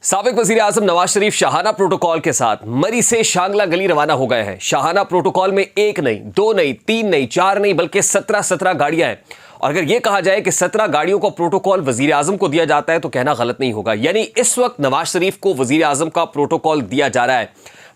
साबिक वजीर आजम नवाज शरीफ शाहाना प्रोटोकॉल के साथ मरी से शांगला गली रवाना हो गए हैं। शाहाना प्रोटोकॉल में एक नहीं, दो नहीं, तीन नहीं, चार नहीं, बल्कि 17 गाड़ियां हैं। और अगर यह कहा जाए कि 17 गाड़ियों का प्रोटोकॉल वजीर आजम को दिया जाता है तो कहना गलत नहीं होगा। यानी इस वक्त नवाज शरीफ को वजीर आजम का प्रोटोकॉल दिया जा रहा है।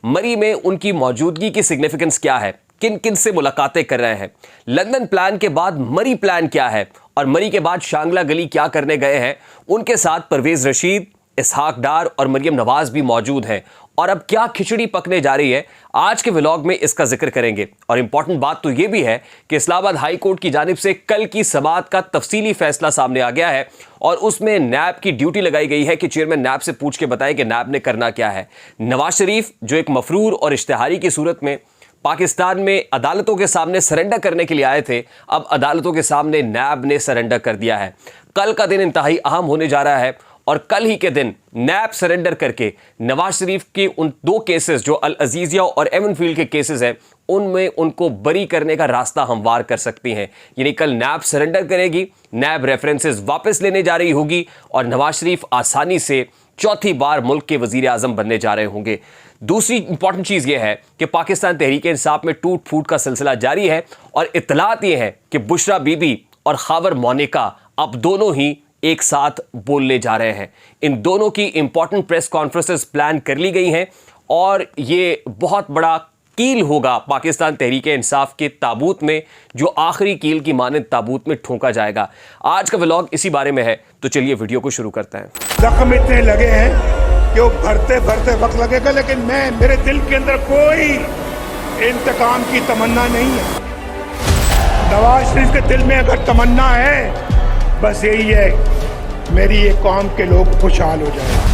मरी में उनकी मौजूदगी की सिग्निफिकेंस क्या है, किन किन से मुलाकातें कर रहे हैं, लंदन प्लान के बाद मरी प्लान क्या है और मरी के बाद शांगला गली क्या करने गए हैं। उनके साथ परवेज रशीद, इसहाक डार और मरियम नवाज भी मौजूद हैं। और अब क्या खिचड़ी पकने जा रही है, आज के व्लॉग में इसका जिक्र करेंगे। और इंपॉर्टेंट बात तो यह भी है कि इस्लामाबाद हाई कोर्ट की जानिब से कल की समाअत का तफसीली फैसला सामने आ गया है और उसमें नैब की ड्यूटी लगाई गई है कि चेयरमैन नैब से पूछ के बताए कि नैब ने करना क्या है। नवाज शरीफ जो एक मफरूर और इश्तिहारी की सूरत में पाकिस्तान में अदालतों के सामने सरेंडर करने के लिए आए थे, अब अदालतों के सामने नैब ने सरेंडर कर दिया है। कल का दिन इंतहाई अहम होने जा रहा है और कल ही के दिन नैब सरेंडर करके नवाज शरीफ के उन दो केसेस जो अल अजीजिया और एवन फील्ड के केसेस हैं उनमें उनको बरी करने का रास्ता हमवार कर सकती हैं। यानी कल नैब सरेंडर करेगी, नैब रेफरेंसेस वापस लेने जा रही होगी और नवाज शरीफ आसानी से चौथी बार मुल्क के वजीर आजम बनने जा रहे होंगे। दूसरी इंपॉर्टेंट चीज यह है कि पाकिस्तान तहरीक इंसाफ में टूट फूट का सिलसिला जारी है और इत्तलात यह है कि बुशरा बीबी और खावर मोनिका अब दोनों ही एक साथ बोलने जा रहे हैं। इन दोनों की इंपॉर्टेंट प्रेस कॉन्फ्रेंसेस प्लान कर ली गई हैं और ये बहुत बड़ा कील होगा पाकिस्तान तहरीक इंसाफ के ताबूत में, जो आखिरी कील की मानद ताबूत में ठोंका जाएगा। आज का व्लॉग इसी बारे में है, तो चलिए वीडियो को शुरू करते हैं। जख्म इतने लगे हैं कि वो भरते भरते वक्त लगेगा, लेकिन मेरे दिल के अंदर कोई इंतकाम की तमन्ना नहीं है। नवाज शरीफ के दिल में अगर तमन्ना है बस यही है, मेरी ये कौम के लोग खुशहाल हो जाए।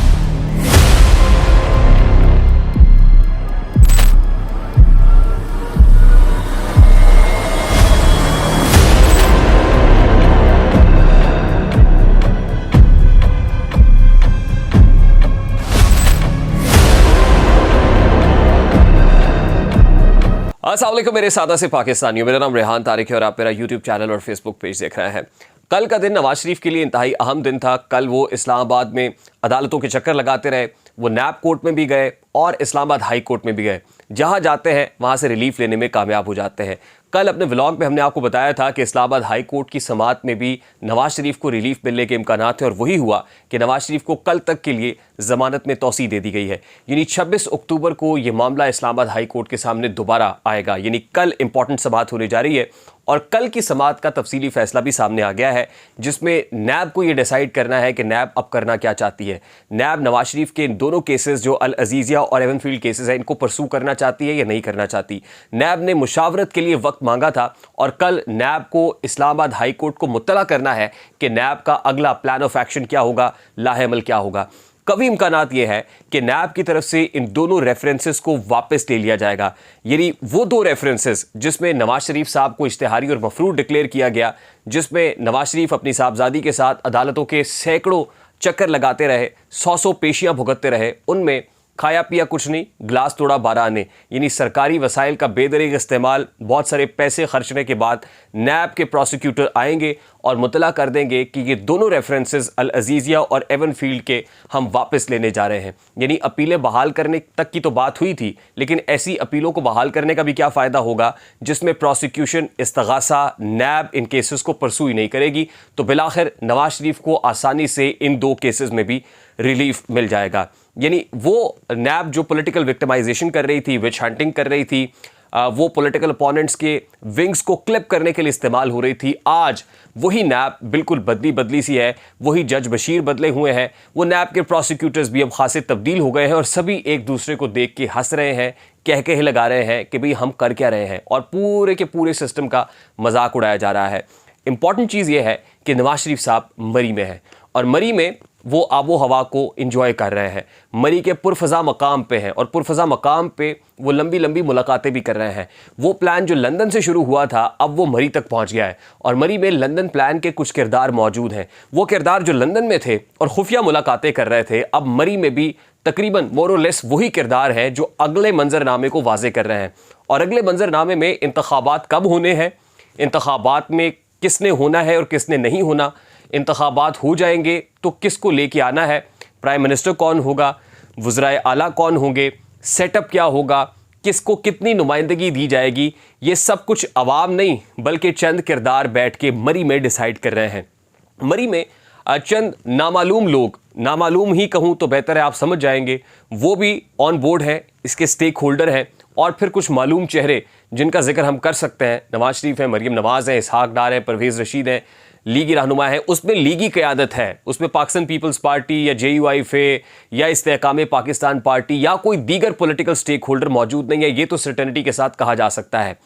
अस्सलाम वालेकुम मेरे सादा से पाकिस्तानियों, मेरा नाम रेहान तारिक है और आप मेरा यूट्यूब चैनल और फेसबुक पेज देख रहे हैं। कल का दिन नवाज शरीफ के लिए इंतहाई अहम दिन था। कल वो इस्लामाबाद में अदालतों के चक्कर लगाते रहे, वो नैब कोर्ट में भी गए और इस्लामाबाद हाई कोर्ट में भी गए। जहां जाते हैं वहां से रिलीफ लेने में कामयाब हो जाते हैं। कल अपने व्लॉग में हमने आपको बताया था कि इस्लामाबाद हाई कोर्ट की समाअत में भी नवाज शरीफ को रिलीफ मिलने के इम्कान थे और वही हुआ कि नवाज शरीफ को कल तक के लिए जमानत में तौसी दे दी गई है। यानी 26 अक्टूबर को यह मामला इस्लामाबाद हाई कोर्ट के सामने दोबारा आएगा। यानी कल इंपॉर्टेंट समाअत होने जा रही है और कल की समाअत का तफसीली फैसला भी सामने आ गया है, जिसमें नैब को यह डिसाइड करना है कि नैब अब करना क्या चाहती है। नैब नवाज शरीफ के इन दोनों केसेस जो अल अजीजिया और एवन फील्ड केसेस हैं इनको परसू करना चाहती है या नहीं करना चाहती। नैब ने मुशावरत के लिए वक्त मांगा था और कल नैब को इस्लामाबाद हाई कोर्ट को मुत्तला करना है कि नैब का अगला प्लान ऑफ एक्शन क्या होगा, लाहेअमल क्या होगा। कभी इम्कानात यह है कि नैब की तरफ से इन दोनों रेफरेंसेस को वापस ले लिया जाएगा। यानी वो दो रेफरेंसेस जिसमें नवाज शरीफ साहब को इश्तिहारी और मफरूर डिक्लेयर किया गया, जिसमें नवाज शरीफ अपनी साहबजादी के साथ अदालतों के सैकड़ों चक्कर लगाते रहे, 100 पेशियां भुगतते रहे, उनमें खाया पिया कुछ नहीं, गिलास तोड़ा 12 आने। यानी सरकारी वसाइल का बेदरीग इस्तेमाल, बहुत सारे पैसे खर्चने के बाद नैब के प्रोसिक्यूटर आएंगे और मुतला कर देंगे कि ये दोनों रेफरेंसेस अल अजीजिया और एवन फील्ड के हम वापस लेने जा रहे हैं। यानी अपीलें बहाल करने तक की तो बात हुई थी, लेकिन ऐसी अपीलों को बहाल करने का भी क्या फ़ायदा होगा जिसमें प्रोसिक्यूशन इस्तगासा नैब इन केसेस को परसू ही नहीं करेगी। तो बिलाखिर नवाज शरीफ को आसानी से इन दो केसेस में भी रिलीफ मिल जाएगा। यानी वो नैब जो पॉलिटिकल विक्टिमाइजेशन कर रही थी, विच हंटिंग कर रही थी, वो पॉलिटिकल अपोनेंट्स के विंग्स को क्लिप करने के लिए इस्तेमाल हो रही थी, आज वही नैब बिल्कुल बदली सी है। वही जज बशीर बदले हुए हैं, वो नैब के प्रोसिक्यूटर्स भी अब खासे तब्दील हो गए हैं और सभी एक दूसरे को देख के हंस रहे हैं, कह के लगा रहे हैं कि भाई हम कर क्या रहे हैं, और पूरे के पूरे सिस्टम का मजाक उड़ाया जा रहा है। इंपॉर्टेंट चीज़ ये है कि नवाज शरीफ साहब मरी में है और मरी में वो आबो हवा को एंजॉय कर रहे हैं। मरी के पुरफज़ा मकाम पे हैं और पुरफज़ा मकाम पे वो लंबी लंबी मुलाकातें भी कर रहे हैं। वो प्लान जो लंदन से शुरू हुआ था अब वो मरी तक पहुंच गया है और मरी में लंदन प्लान के कुछ किरदार मौजूद हैं। वो किरदार जो लंदन में थे और खुफिया मुलाकातें कर रहे थे, अब मरी में भी तकरीबन मोर और लेस वही किरदार हैं जो अगले मंजरनामे को वाजे कर रहे हैं। और अगले मंजरनामे में इंतखाबात कब होने हैं, इंतखाबात में किसने होना है और किसने नहीं होना, इंतखाबात हो जाएंगे तो किसको लेके आना है, प्राइम मिनिस्टर कौन होगा, वज़राए आला कौन होंगे, सेटअप क्या होगा, किसको कितनी नुमाइंदगी दी जाएगी, ये सब कुछ अवाम नहीं बल्कि चंद किरदार बैठ के मरी में डिसाइड कर रहे हैं। मरी में चंद नामालूम लोग, नामालूम ही कहूँ तो बेहतर है, आप समझ जाएंगे, वो भी ऑन बोर्ड हैं, इसके स्टेक होल्डर हैं, और फिर कुछ मालूम चेहरे जिनका जिक्र हम कर सकते हैं। नवाज शरीफ हैं, मरीम नवाज़ हैं, इसहाक डार हैं, परवेज़ रशीद हैं, लीगी रहनुमा है, उसमें लीगी क़यादत है, उसमें पाकिस्तान पीपल्स पार्टी या JUIF या इस्तेहकाम पाकिस्तान पार्टी या कोई दीगर पॉलिटिकल स्टेक होल्डर मौजूद नहीं है, ये तो सर्टेनिटी के साथ कहा जा सकता है।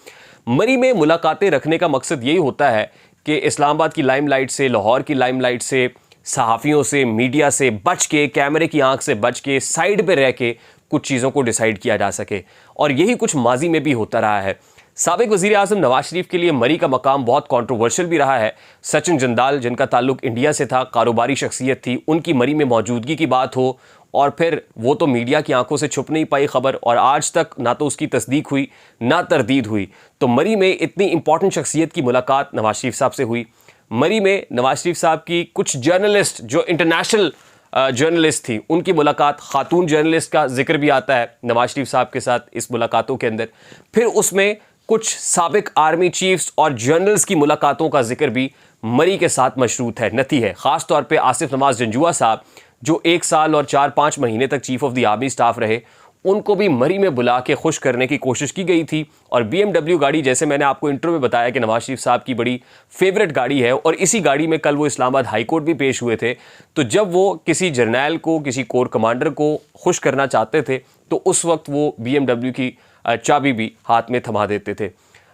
मरी में मुलाकातें रखने का मकसद यही होता है कि इस्लामाबाद की लाइमलाइट से, लाहौर की लाइमलाइट से, सहाफ़ियों से, मीडिया से बच के, कैमरे की आंख से बच के, साइड पे रह के कुछ चीज़ों को डिसाइड किया जा सके। और यही कुछ माजी में भी होता रहा है। साबिक वज़ीर आज़म नवाज शरीफ के लिए मरी का मकाम बहुत कंट्रोवर्शियल भी रहा है। सचिन जिंदाल, जिनका ताल्लुक इंडिया से था, कारोबारी शख्सियत थी, उनकी मरी में मौजूदगी की बात हो और फिर वो तो मीडिया की आंखों से छुप नहीं पाई खबर, और आज तक ना तो उसकी तस्दीक हुई ना तरदीद हुई। तो मरी में इतनी इंपॉर्टेंट शख्सियत की मुलाकात नवाज शरीफ साहब से हुई। मरी में नवाज शरीफ साहब की कुछ जर्नलिस्ट जो इंटरनेशनल जर्नलिस्ट थी, उनकी मुलाकात, खातून जर्नलिस्ट का जिक्र भी आता है नवाज शरीफ साहब के साथ इस मुलाकातों के अंदर। फिर उसमें कुछ साबिक आर्मी चीफ्स और जनरल्स की मुलाकातों का जिक्र भी मरी के साथ मशरूत है, नती है। ख़ास तौर पे आसिफ नवाज जंजुआ साहब जो 1 साल और 4-5 महीने तक chief of the army staff रहे, उनको भी मरी में बुला के खुश करने की कोशिश की गई थी। और BMW गाड़ी, जैसे मैंने आपको इंट्रो में बताया कि नवाज शरीफ साहब की बड़ी फेवरेट गाड़ी है, और इसी गाड़ी में कल वो इस्लामाबाद हाई कोर्ट भी पेश हुए थे। तो जब वो किसी जर्नैल को, किसी कोर कमांडर को खुश करना चाहते थे तो उस वक्त वो BMW की चाबी भी हाथ में थमा देते थे।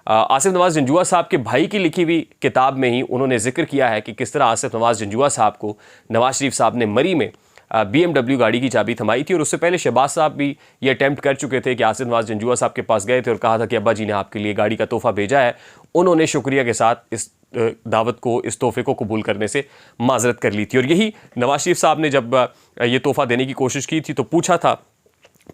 आसिफ नवाज जंजुआ साहब के भाई की लिखी हुई किताब में ही उन्होंने जिक्र किया है कि किस तरह आसिफ नवाज जंजुआ साहब को नवाज शरीफ साहब ने मरी में BMW गाड़ी की चाबी थमाई थी। और उससे पहले शहबाज साहब भी ये अटैम्प्ट कर चुके थे कि आसिफ नवाज जंजुआ साहब के पास गए थे और कहा था कि अब्बा जी ने आपके लिए गाड़ी का तोहफ़ा भेजा है। उन्होंने शुक्रिया के साथ इस दावत को, इस तोहफे को कबूल करने से माजरत कर ली थी। और यही नवाज शरीफ साहब ने जब ये तोहफ़ा देने की कोशिश की थी तो पूछा था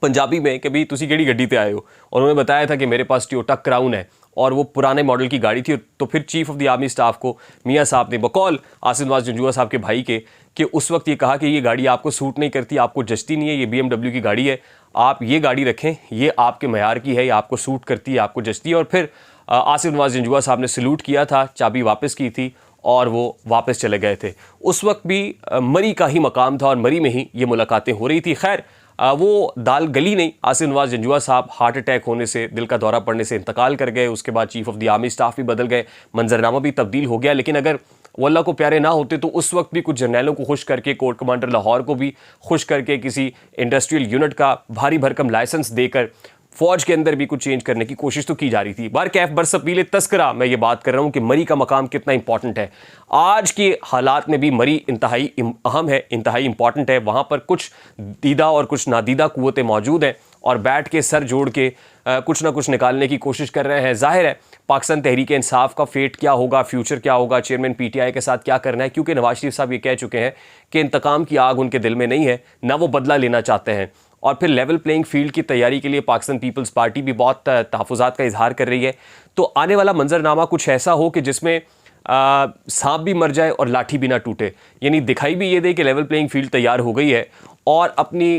पंजाबी में कि भाई तुसी केड़ी गड्डी ते आए हो, और उन्होंने बताया था कि मेरे पास टोयोटा क्राउन है और वो पुराने मॉडल की गाड़ी थी। तो फिर chief of the army staff को मियाँ साहब ने बकौल आसिफ नवाज जंजुआ साहब के भाई के कि उस वक्त ये कहा कि ये गाड़ी आपको सूट नहीं करती, आपको जचती नहीं है, ये BMW की गाड़ी है, आप ये गाड़ी रखें, ये आपके मयार की है, ये आपको सूट करती है, आपको जचती है। और फिर आसिफ नवाज जंजुआ साहब ने सल्यूट किया था, चाबी वापस की थी और वो वापस चले गए थे। उस वक्त भी मरी का ही मकाम था और मरी में ही ये मुलाकातें हो रही थी। खैर वो दाल गली नहीं, आसिफ नवाज जंजुआ साहब हार्ट अटैक होने से, दिल का दौरा पड़ने से इंतकाल कर गए। उसके बाद chief of the army staff भी बदल गए, मंजरनामा भी तब्दील हो गया। लेकिन अगर वो अल्लाह को प्यारे ना होते तो उस वक्त भी कुछ जर्नैलों को खुश करके, कोर कमांडर लाहौर को भी खुश करके, किसी इंडस्ट्रियल यूनिट का भारी भरकम लाइसेंस देकर फौज के अंदर भी कुछ चेंज करने की कोशिश तो की जा रही थी। बार कैफ बरसपीले तस्करा मैं ये बात कर रहा हूँ कि मरी का मकाम कितना इंपॉर्टेंट है। आज के हालात में भी मरी इंतहाई अहम है, इंतहाई इंपॉर्टेंट है। वहाँ पर कुछ दीदा और कुछ नादीदा कुव्वतें मौजूद हैं और बैठ के सर जोड़ के कुछ ना कुछ निकालने की कोशिश कर रहे हैं। जाहिर है पाकिस्तान तहरीक इंसाफ का फेट क्या होगा, फ्यूचर क्या होगा, चेयरमैन PTI के साथ क्या करना है, क्योंकि नवाज शरीफ साहब ये कह चुके हैं कि इंतकाम की आग उनके दिल में नहीं है, ना वो बदला लेना चाहते हैं। और फिर लेवल प्लेइंग फील्ड की तैयारी के लिए पाकिस्तान पीपल्स पार्टी भी बहुत तहफ़्फ़ुज़ात का इजहार कर रही है। तो आने वाला मंजरनामा कुछ ऐसा हो कि जिसमें सांप भी मर जाए और लाठी भी ना टूटे, यानी दिखाई भी ये दे कि लेवल प्लेइंग फील्ड तैयार हो गई है और अपनी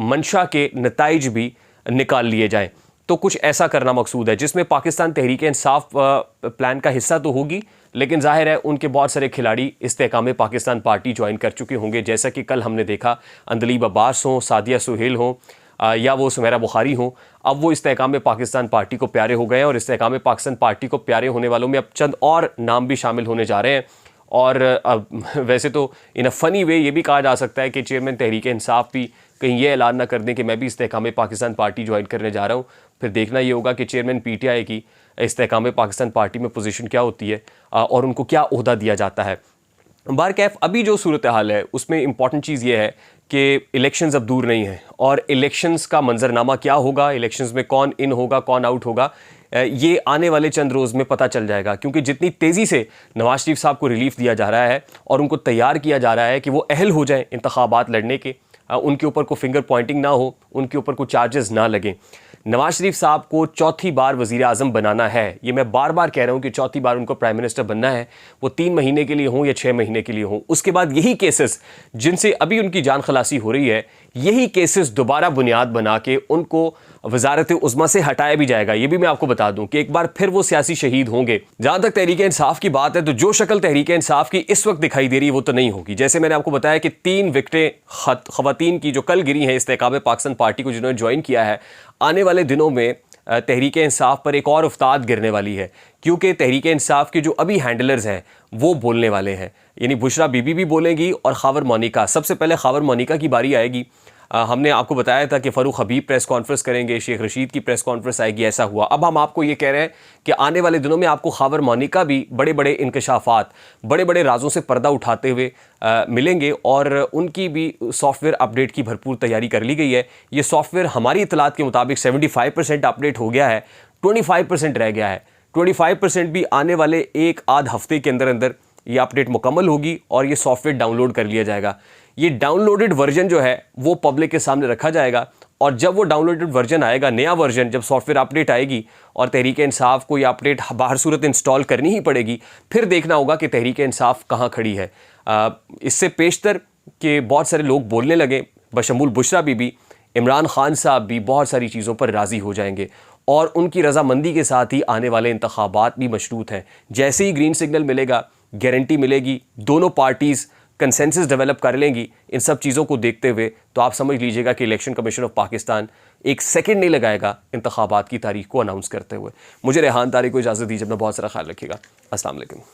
मंशा के नताइज भी निकाल लिए जाएं। तो कुछ ऐसा करना मकसूद है जिसमें पाकिस्तान तहरीक इंसाफ प्लान का हिस्सा तो होगी, लेकिन जाहिर है उनके बहुत सारे खिलाड़ी इस्तेहकाम पाकिस्तान पार्टी ज्वाइन कर चुके होंगे। जैसा कि कल हमने देखा अंदलीब अब्बास हों, सादिया सुहेल हों या वो सुमेरा बुखारी हों, अब वो इस्तेहकाम पाकिस्तान पार्टी को प्यारे हो गए हैं और इस्तेहकाम पाकिस्तान पार्टी को प्यारे होने वालों में अब चंद और नाम भी शामिल होने जा रहे हैं। और वैसे तो इन अ फ़नी वे ये भी कहा जा सकता है कि चेयरमैन तहरीक इंसाफ भी कहीं ये ऐलान ना कर दें कि मैं भी इस्तेहकाम पाकिस्तान पार्टी ज्वाइन करने जा रहा हूँ। फिर देखना ये होगा कि चेयरमैन PTI की इस्तेहकाम पाकिस्तान पार्टी में पोजीशन क्या होती है और उनको क्या ओहदा दिया जाता है। बार कैफ अभी जो सूरत हाल है उसमें इंपॉर्टेंट चीज़ ये है कि इलेक्शंस अब दूर नहीं हैं और इलेक्शंस का मंजरनामा क्या होगा, इलेक्शंस में कौन इन होगा, कौन आउट होगा, ये आने वाले चंद रोज़ में पता चल जाएगा। क्योंकि जितनी तेज़ी से नवाज शरीफ साहब को रिलीफ दिया जा रहा है और उनको तैयार किया जा रहा है कि वो अहल हो जाएं इंतखाबात लड़ने के, उनके ऊपर कोई फिंगर पॉइंटिंग ना हो, उनके ऊपर कोई चार्जेस ना लगें। नवाज शरीफ साहब को चौथी बार वज़ीर आज़म बनाना है, ये मैं बार बार कह रहा हूँ कि चौथी बार उनको प्राइम मिनिस्टर बनना है, वो 3 महीने के लिए हों या 6 महीने के लिए हों। उसके बाद यही केसेस जिनसे अभी उनकी जान खलासी हो रही है, यही केसेस दोबारा बुनियाद बना के उनको वजारत उज़्मा से हटाया भी जाएगा। ये भी मैं आपको बता दूं कि एक बार फिर वो सियासी शहीद होंगे। जहां तक तहरीक इंसाफ की बात है, तो जो शक्ल तहरीक इंसाफ की इस वक्त दिखाई दे रही है वो तो नहीं होगी। जैसे मैंने आपको बताया कि 3 विकेटें खवातीन की जो कल गिरी हैं इस्तेकाम पाकिस्तान पार्टी को जिन्होंने ज्वाइन किया है, आने वाले दिनों में तहरीक इंसाफ पर एक और उफ्ताद गिरने वाली है, क्योंकि तहरीक इंसाफ के जो अभी हैंडलर्स हैं वो बोलने वाले हैं। यानी बुशरा बीबी भी बोलेंगी और खावर मोनिका। सबसे पहले खावर मोनिका की बारी आएगी। हमने आपको बताया था कि फ़ारूक हबीब प्रेस कॉन्फ्रेंस करेंगे, शेख रशीद की प्रेस कॉन्फ्रेंस आएगी, ऐसा हुआ। अब हम आपको ये कह रहे हैं कि आने वाले दिनों में आपको खावर मोनिका भी बड़े बड़े इंकशाफात, बड़े बड़े राजों से पर्दा उठाते हुए मिलेंगे और उनकी भी सॉफ्टवेयर अपडेट की भरपूर तैयारी कर ली गई है। ये सॉफ्टवेयर हमारी इतलात के मुताबिक 75% अपडेट हो गया है, 25% रह गया है। 25% भी आने वाले 1 आध हफ्ते के अंदर अंदर ये अपडेट मुकम्मल होगी और ये सॉफ्टवेयर डाउनलोड कर लिया जाएगा। ये डाउनलोडेड वर्जन जो है वो पब्लिक के सामने रखा जाएगा और जब वो डाउनलोडेड वर्जन आएगा, नया वर्जन, जब सॉफ्टवेयर अपडेट आएगी और तहरीक इंसाफ को ये अपडेट बाहर सूरत इंस्टॉल करनी ही पड़ेगी, फिर देखना होगा कि तहरीक इंसाफ कहाँ खड़ी है। इससे पेशतर कि बहुत सारे लोग बोलने लगे, बशमूल बुशरा बीबी, इमरान खान साहब भी बहुत सारी चीज़ों पर राज़ी हो जाएंगे और उनकी रजामंदी के साथ ही आने वाले इंतखाबात भी मशरूत हैं। जैसे ही ग्रीन सिग्नल मिलेगा, गारंटी मिलेगी, दोनों पार्टीज़ कंसेंसस डेवलप कर लेंगी इन सब चीज़ों को देखते हुए, तो आप समझ लीजिएगा कि election commission of Pakistan 1 second नहीं लगाएगा इंतखाबात की तारीख को अनाउंस करते हुए। मुझे रेहान तारिक को इजाज़त दीजिए, अपना बहुत सारा ख्याल रखिएगा। अस्सलाम वालेकुम।